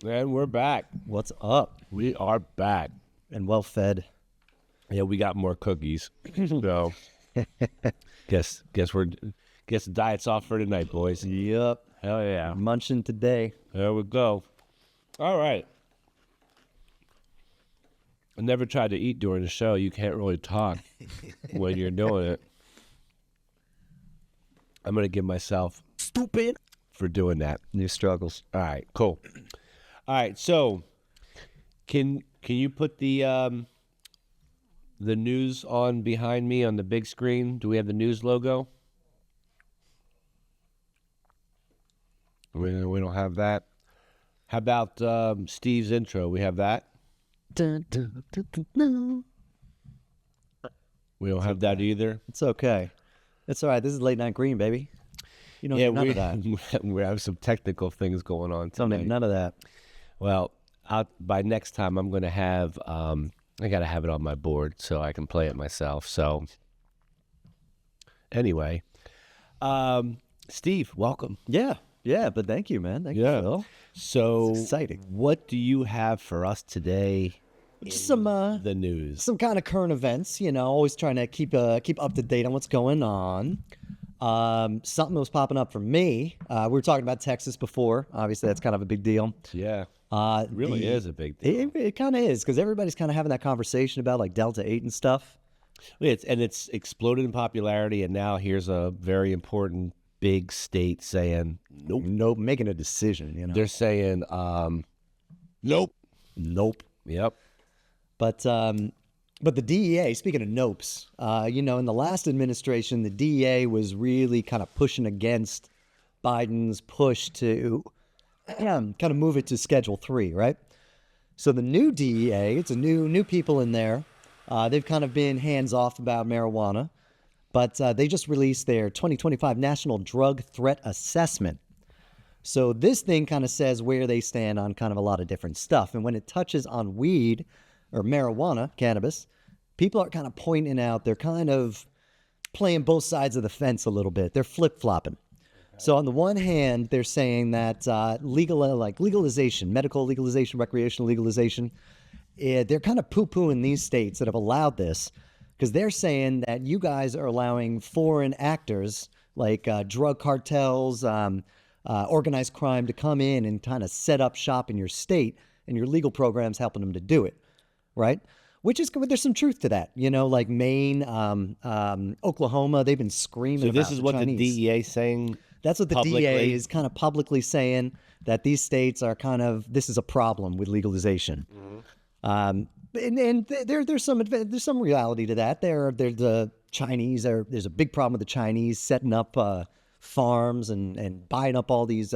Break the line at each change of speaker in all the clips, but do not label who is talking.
And we're back.
What's up?
We are back.
And well fed.
Yeah, we got more cookies. So guess the diet's off for tonight, boys.
Yep.
Hell yeah.
Munching today.
There we go. All right. I never tried to eat during the show. You can't really talk when you're doing it. I'm gonna give myself stupid for doing that.
New struggles.
All right, cool. All right, so can you put the news on behind me on the big screen? Do we have the news logo? We don't have that. How about Steve's intro? We have that.
Dun, dun, dun, dun, dun.
We don't have that either.
It's okay. It's all right. This is late night green, baby. You don't need none of that.
We have some technical things going on
Don't
today.
need none of that.
Well, by next time I'm going to have, I got to have it on my board so I can play it myself. So anyway, Steve, welcome.
Yeah, but thank you, man. Thank you, Phil.
So
It's exciting.
What do you have for us today?
Just some
The news.
some kind of current events, always trying to keep up to date on what's going on. Something that was popping up for me. We were talking about Texas before. Obviously, that's kind of a big deal.
Yeah, it really is a big deal.
It kind of is, because everybody's kind of having that conversation about like Delta 8 and stuff.
It's exploded in popularity, and now here's a very important big state saying
Nope, making a decision,
They're saying nope. Yep.
But the DEA, speaking of nopes, in the last administration, the DEA was really kind of pushing against Biden's push to kind of move it to Schedule 3, right? So the new DEA, it's a new people in there. They've kind of been hands off about marijuana, but they just released their 2025 National Drug Threat Assessment. So this thing kind of says where they stand on kind of a lot of different stuff. And when it touches on weed or marijuana, cannabis, people are kind of pointing out they're kind of playing both sides of the fence a little bit. They're flip-flopping. So on the one hand, they're saying that legalization, medical legalization, recreational legalization, they're kind of poo-pooing these states that have allowed this, because they're saying that you guys are allowing foreign actors like drug cartels, organized crime to come in and kind of set up shop in your state, and your legal program's helping them to do it, right? Which is, there's some truth to that. Like Maine, Oklahoma, they've been screaming
So
about
this is
the
what
Chinese.
the DEA is saying.
That's what the
publicly?
DEA is kind of publicly saying, that these states are this is a problem with legalization. And there's some reality to that. The Chinese there's a big problem with the Chinese setting up farms and buying up all these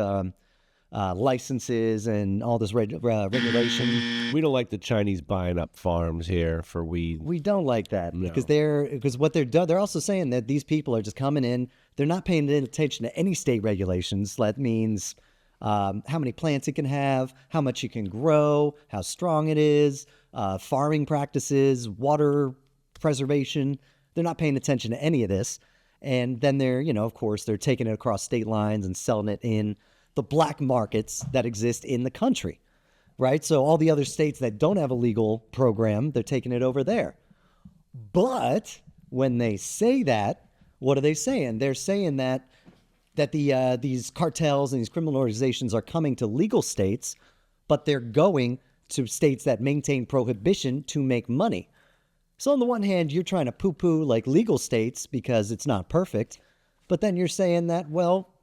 licenses and all this regulation.
We don't like the Chinese buying up farms here for weed.
We don't like that,
No.
because what they're also saying that these people are just coming in. They're not paying attention to any state regulations. That means how many plants it can have, how much you can grow, how strong it is, farming practices, water preservation. They're not paying attention to any of this. And then they're, of course, they're taking it across state lines and selling it in the black markets that exist in the country, right? So all the other states that don't have a legal program, they're taking it over there. But when they say that, what are they saying? They're saying that these cartels and these criminal organizations are coming to legal states, but they're going to states that maintain prohibition to make money. So on the one hand, you're trying to poo-poo like legal states because it's not perfect, but then you're saying that, well,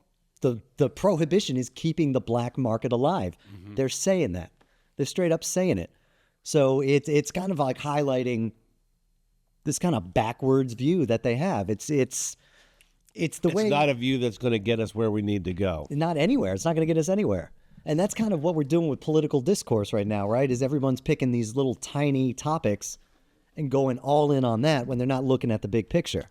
the prohibition is keeping the black market alive. Mm-hmm. They're saying that. They're straight up saying it. So it's kind of like highlighting this kind of backwards view that they have. It's the way.
It's not a view that's going to get us where we need to go.
Not anywhere. It's not going to get us anywhere. And that's kind of what we're doing with political discourse right now, right? Is everyone's picking these little tiny topics and going all in on that when they're not looking at the big picture.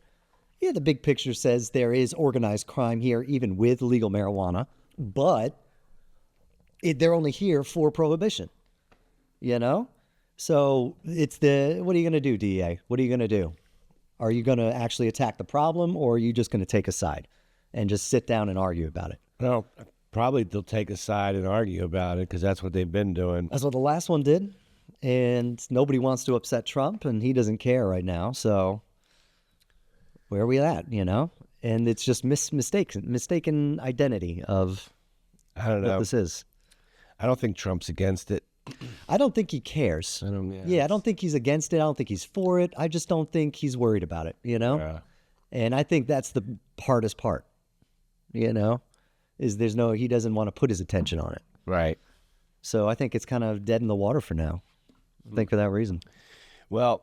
Yeah, the big picture says there is organized crime here, even with legal marijuana, but they're only here for prohibition, So it's what are you going to do, DEA? What are you going to do? Are you going to actually attack the problem, or are you just going to take a side and just sit down and argue about it?
Well, Probably they'll take a side and argue about it because that's what they've been doing.
That's what the last one did. And nobody wants to upset Trump, and he doesn't care right now. So where are we at, you know? And it's just mistaken identity of
I don't know.
what this is.
I don't think Trump's against it.
I don't think he cares.
I don't.
Yeah, I don't think he's against it. I don't think he's for it. I just don't think he's worried about it, you know?
Yeah.
And I think that's the hardest part, you know, is he doesn't want to put his attention on it.
Right.
So I think it's kind of dead in the water for now. I think for that reason.
Well,